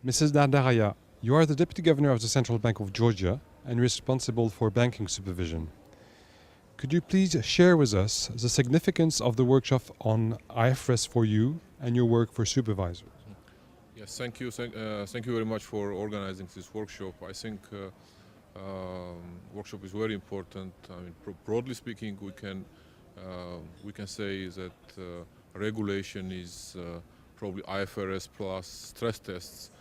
Mrs. Nadaraia, you are the Deputy Governor of the Central Bank of Georgia and responsible for banking supervision. Could you please share with us the significance of the workshop on IFRS for you and your work for supervisors? Yes, thank you. Thank you very much for organizing this workshop. I think workshop is very important. I mean, broadly speaking, we can say that regulation is probably IFRS plus stress tests.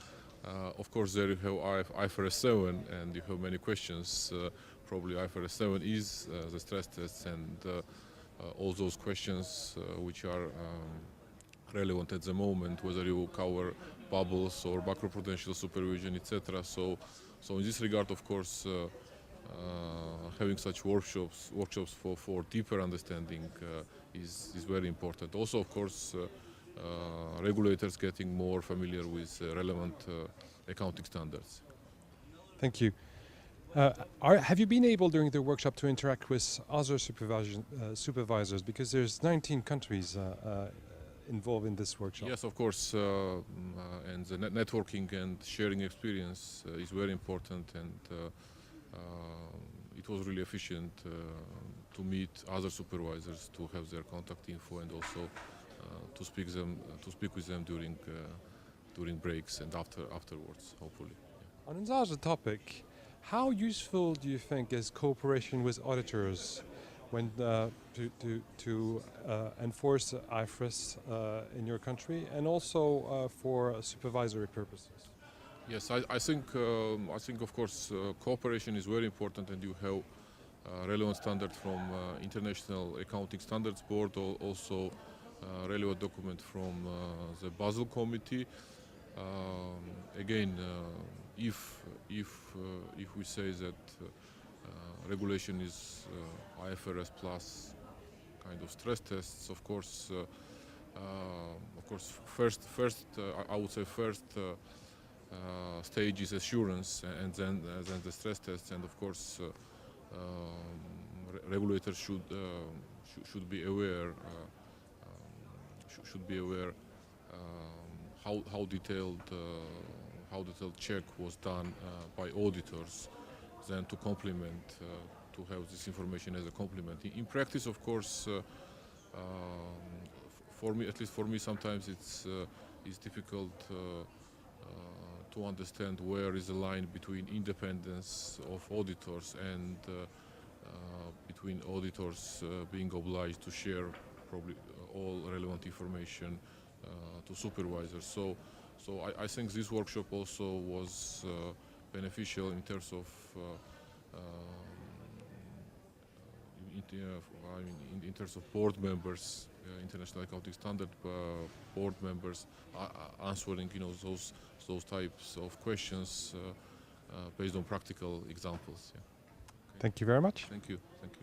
Of course, there you have IFRS 7, and you have many questions. Probably IFRS 7 is the stress tests, and all those questions which are relevant at the moment, whether you cover bubbles or macroprudential supervision, etc. So in this regard, of course, having such workshops for deeper understanding is very important. Also, of course, regulators getting more familiar with relevant accounting standards. Thank you. Have you been able during the workshop to interact with other supervisors? Because there's 19 countries involved in this workshop. Yes, of course, and the networking and sharing experience is very important, and it was really efficient to meet other supervisors, to have their contact info, and also to speak with them during breaks and afterwards, hopefully. Yeah. On another topic, how useful do you think is cooperation with auditors when to enforce IFRS in your country, and also for supervisory purposes? Yes, I think of course cooperation is very important, and you have relevant standards from International Accounting Standards Board, also relevant document from the Basel Committee. Again, if we say that regulation is IFRS plus kind of stress tests, of course, first I would say first stage is assurance, and then the stress tests, and of course regulators should be aware how detailed check was done by auditors, then to complement, to have this information as a complement. In practice, of course, for me, at least for me, sometimes it's difficult to understand where is the line between independence of auditors and between auditors being obliged to share probably all relevant information to supervisors. So I think this workshop also was beneficial in terms of in terms of board members, International Accounting Standard board members answering those types of questions based on practical examples. Yeah. Okay. Thank you very much. Thank you. Thank you.